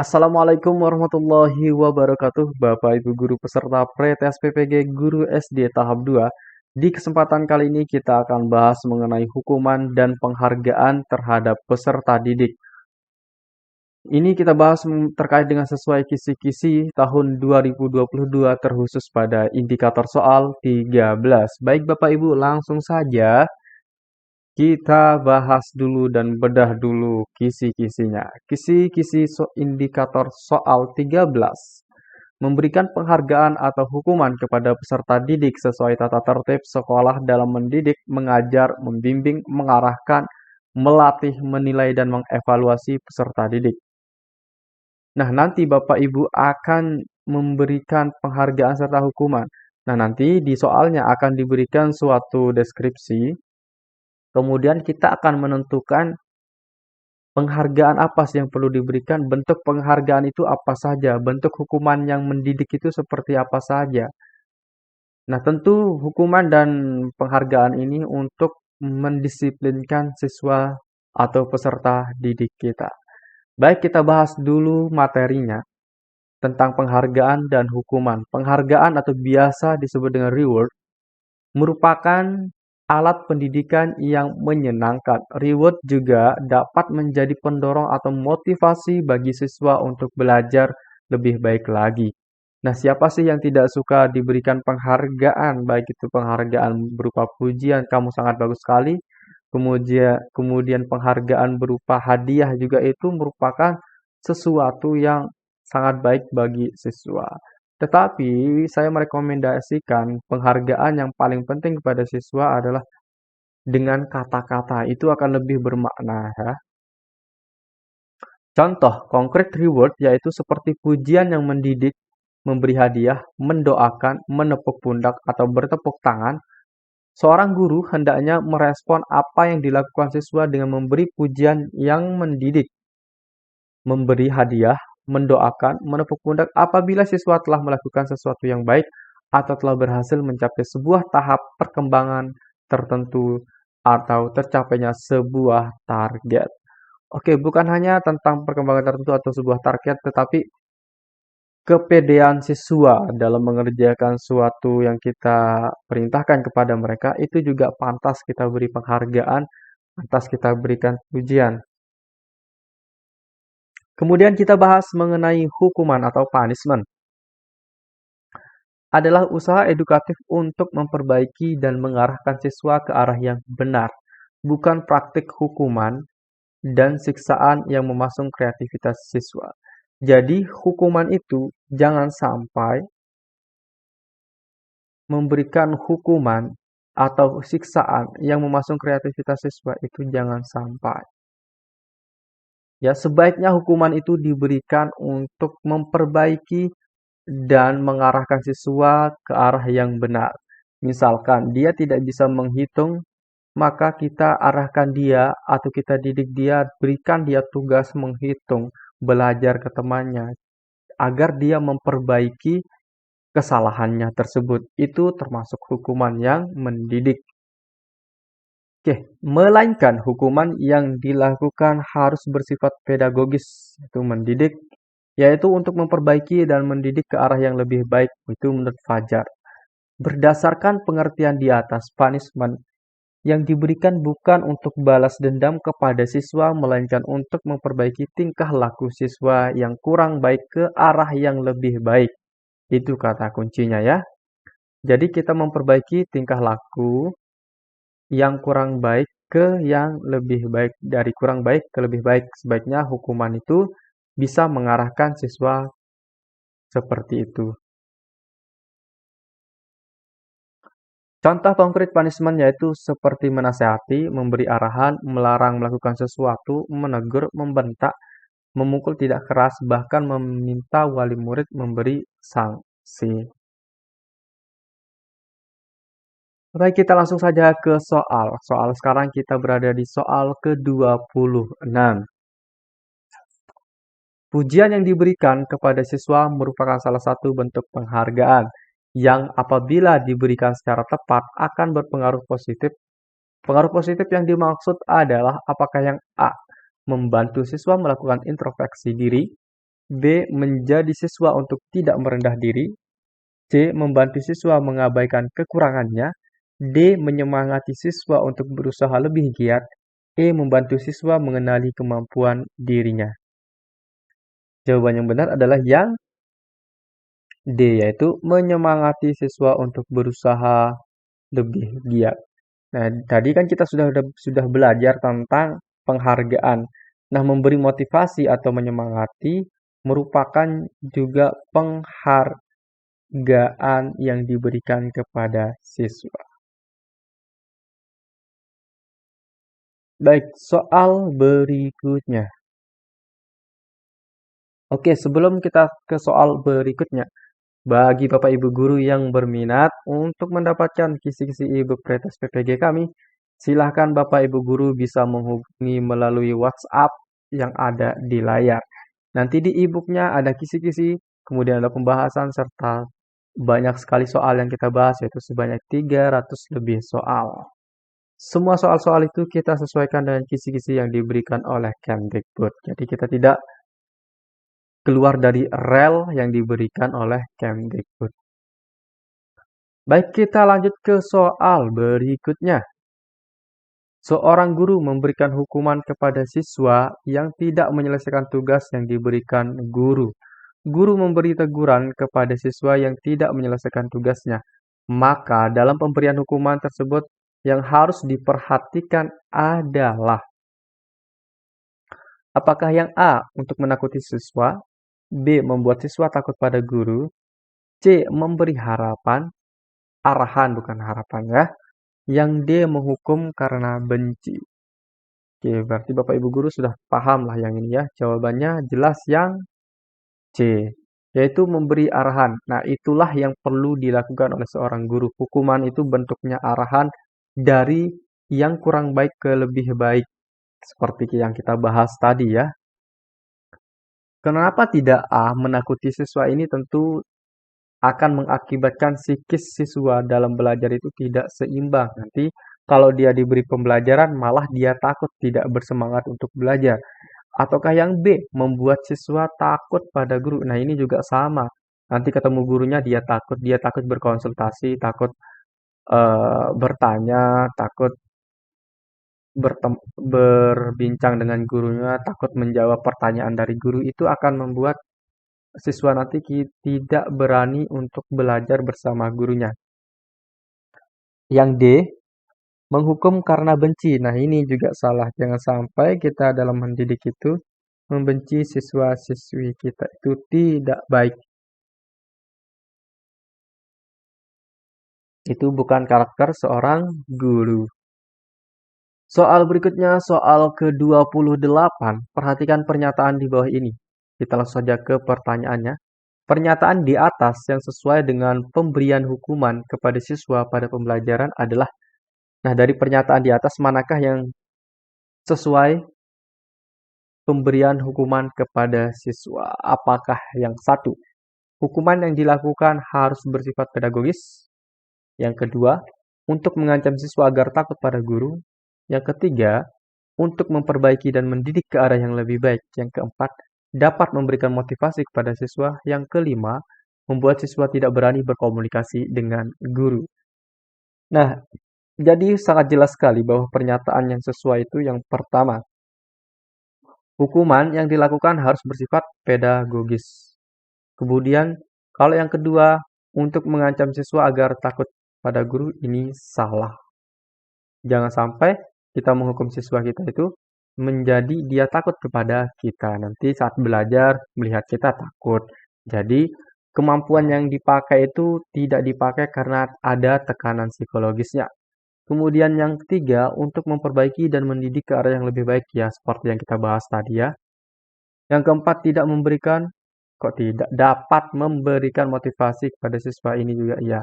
Assalamualaikum warahmatullahi wabarakatuh, Bapak Ibu Guru peserta Pretest PPG Guru SD tahap 2. Di kesempatan kali ini kita akan bahas mengenai hukuman dan penghargaan terhadap peserta didik. Ini kita bahas terkait dengan sesuai kisi-kisi tahun 2022 terkhusus pada indikator soal 13. Baik Bapak Ibu, langsung saja kita bahas dulu dan bedah dulu kisi-kisinya. Kisi-kisi indikator soal 13 memberikan penghargaan atau hukuman kepada peserta didik sesuai tata tertib sekolah dalam mendidik, mengajar, membimbing, mengarahkan, melatih, menilai, dan mengevaluasi peserta didik. Nah, nanti Bapak Ibu akan memberikan penghargaan serta hukuman. Nah, nanti di soalnya akan diberikan suatu deskripsi. Kemudian kita akan menentukan penghargaan apa sih yang perlu diberikan, bentuk penghargaan itu apa saja, bentuk hukuman yang mendidik itu seperti apa saja. Nah, tentu hukuman dan penghargaan ini untuk mendisiplinkan siswa atau peserta didik kita. Baik, kita bahas dulu materinya tentang penghargaan dan hukuman. Penghargaan atau biasa disebut dengan reward merupakan alat pendidikan yang menyenangkan. Reward juga dapat menjadi pendorong atau motivasi bagi siswa untuk belajar lebih baik lagi. Nah, siapa sih yang tidak suka diberikan penghargaan, baik itu penghargaan berupa pujian, kamu sangat bagus sekali, kemudian penghargaan berupa hadiah juga itu merupakan sesuatu yang sangat baik bagi siswa. Tetapi saya merekomendasikan penghargaan yang paling penting kepada siswa adalah dengan kata-kata. Itu akan lebih bermakna ya. Contoh konkret reward yaitu seperti pujian yang mendidik, memberi hadiah, mendoakan, menepuk pundak atau bertepuk tangan. Seorang guru hendaknya merespon apa yang dilakukan siswa dengan memberi pujian yang mendidik, memberi hadiah, mendoakan, menepuk pundak apabila siswa telah melakukan sesuatu yang baik atau telah berhasil mencapai sebuah tahap perkembangan tertentu atau tercapainya sebuah target. Oke, bukan hanya tentang perkembangan tertentu atau sebuah target, tetapi kepedean siswa dalam mengerjakan suatu yang kita perintahkan kepada mereka itu juga pantas kita beri penghargaan, pantas kita berikan pujian. Kemudian kita bahas mengenai hukuman atau punishment. Adalah usaha edukatif untuk memperbaiki dan mengarahkan siswa ke arah yang benar, bukan praktik hukuman dan siksaan yang memasung kreativitas siswa. Jadi, hukuman itu jangan sampai memberikan hukuman atau siksaan yang memasung kreativitas siswa itu jangan sampai. Ya, sebaiknya hukuman itu diberikan untuk memperbaiki dan mengarahkan siswa ke arah yang benar. Misalkan dia tidak bisa menghitung, maka kita arahkan dia atau kita didik dia, berikan dia tugas menghitung, belajar ke temannya, agar dia memperbaiki kesalahannya tersebut. Itu termasuk hukuman yang mendidik. Oke, melainkan hukuman yang dilakukan harus bersifat pedagogis, itu mendidik, yaitu untuk memperbaiki dan mendidik ke arah yang lebih baik, itu menurut Fajar. Berdasarkan pengertian di atas, punishment yang diberikan bukan untuk balas dendam kepada siswa, melainkan untuk memperbaiki tingkah laku siswa yang kurang baik ke arah yang lebih baik. Itu kata kuncinya ya. Jadi kita memperbaiki tingkah laku yang kurang baik ke yang lebih baik. Dari kurang baik ke lebih baik. Sebaiknya hukuman itu bisa mengarahkan siswa seperti itu. Contoh konkret punishment yaitu seperti menasehati, memberi arahan, melarang melakukan sesuatu, menegur, membentak, memukul tidak keras, bahkan meminta wali murid memberi sanksi. Baik, kita langsung saja ke soal. Soal sekarang kita berada di soal ke-26. Pujian yang diberikan kepada siswa merupakan salah satu bentuk penghargaan yang apabila diberikan secara tepat akan berpengaruh positif. Pengaruh positif yang dimaksud adalah apakah yang A. Membantu siswa melakukan introspeksi diri, B. Menjadi siswa untuk tidak merendah diri. C. Membantu siswa mengabaikan kekurangannya. D. Menyemangati siswa untuk berusaha lebih giat. E. Membantu siswa mengenali kemampuan dirinya. Jawaban yang benar adalah yang D, yaitu menyemangati siswa untuk berusaha lebih giat. Nah, tadi kan kita sudah belajar tentang penghargaan. Nah, memberi motivasi atau menyemangati merupakan juga penghargaan yang diberikan kepada siswa. Baik, soal berikutnya. Oke, sebelum kita ke soal berikutnya, bagi Bapak Ibu guru yang berminat untuk mendapatkan kisi-kisi e-book Pretest PPG kami, silahkan Bapak Ibu guru bisa menghubungi melalui WhatsApp yang ada di layar. Nanti di e-booknya ada kisi-kisi, kemudian ada pembahasan, serta banyak sekali soal yang kita bahas, yaitu sebanyak 300 lebih soal. Semua soal-soal itu kita sesuaikan dengan kisi-kisi yang diberikan oleh Kemdikbud. Jadi kita tidak keluar dari rel yang diberikan oleh Kemdikbud. Baik, kita lanjut ke soal berikutnya. Seorang guru memberikan hukuman kepada siswa yang tidak menyelesaikan tugas yang diberikan guru. Guru memberi teguran kepada siswa yang tidak menyelesaikan tugasnya. Maka dalam pemberian hukuman tersebut yang harus diperhatikan adalah apakah yang A untuk menakuti siswa, B membuat siswa takut pada guru, C memberi harapan, arahan bukan harapan ya, yang D menghukum karena benci. Oke, berarti Bapak Ibu guru sudah paham lah yang ini ya. Jawabannya jelas yang C, yaitu memberi arahan. Nah, itulah yang perlu dilakukan oleh seorang guru. Hukuman itu bentuknya arahan dari yang kurang baik ke lebih baik. Seperti yang kita bahas tadi ya. Kenapa tidak A, menakuti siswa ini tentu akan mengakibatkan psikis siswa dalam belajar itu tidak seimbang. Nanti kalau dia diberi pembelajaran malah dia takut tidak bersemangat untuk belajar. Ataukah yang B, membuat siswa takut pada guru. Nah, ini juga sama. Nanti ketemu gurunya dia takut berkonsultasi, takut bertanya, takut berbincang dengan gurunya, takut menjawab pertanyaan dari guru. Itu akan membuat siswa nanti tidak berani untuk belajar bersama gurunya. Yang D, menghukum karena benci. Nah, ini juga salah. Jangan sampai kita dalam mendidik itu membenci siswa-siswi kita. Itu tidak baik. Itu bukan karakter seorang guru. Soal berikutnya, soal ke-28. Perhatikan pernyataan di bawah ini. Kita langsung saja ke pertanyaannya. Pernyataan di atas yang sesuai dengan pemberian hukuman kepada siswa pada pembelajaran adalah, nah dari pernyataan di atas manakah yang sesuai pemberian hukuman kepada siswa? Apakah yang satu, hukuman yang dilakukan harus bersifat pedagogis? Yang kedua, untuk mengancam siswa agar takut pada guru? Yang ketiga, untuk memperbaiki dan mendidik ke arah yang lebih baik. Yang keempat, dapat memberikan motivasi kepada siswa. Yang kelima, membuat siswa tidak berani berkomunikasi dengan guru. Nah, jadi sangat jelas sekali bahwa pernyataan yang sesuai itu yang pertama, hukuman yang dilakukan harus bersifat pedagogis. Kemudian, kalau yang kedua, untuk mengancam siswa agar takut pada guru, ini salah. Jangan sampai kita menghukum siswa kita itu menjadi dia takut kepada kita. Nanti saat belajar melihat kita takut. Jadi kemampuan yang dipakai itu tidak dipakai karena ada tekanan psikologisnya. Kemudian yang ketiga, untuk memperbaiki dan mendidik ke arah yang lebih baik ya, seperti yang kita bahas tadi ya. Yang keempat, tidak memberikan, kok tidak, dapat memberikan motivasi kepada siswa ini juga ya.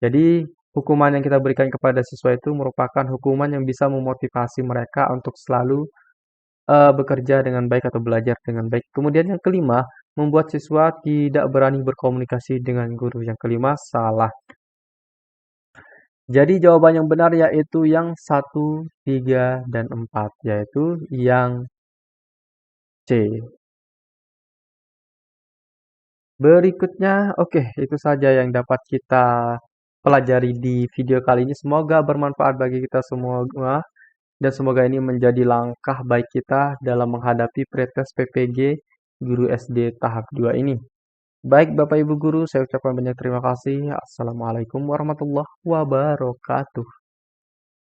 Jadi hukuman yang kita berikan kepada siswa itu merupakan hukuman yang bisa memotivasi mereka untuk selalu bekerja dengan baik atau belajar dengan baik. Kemudian yang kelima, membuat siswa tidak berani berkomunikasi dengan guru. Yang kelima, salah. Jadi jawaban yang benar yaitu yang 1, 3, dan 4. Yaitu yang C. Berikutnya, oke, itu saja yang dapat kita pelajari di video kali ini. Semoga bermanfaat bagi kita semua, dan semoga ini menjadi langkah baik kita dalam menghadapi pretest PPG Guru SD tahap 2 ini. Baik Bapak Ibu Guru, saya ucapkan banyak terima kasih. Assalamualaikum warahmatullahi wabarakatuh.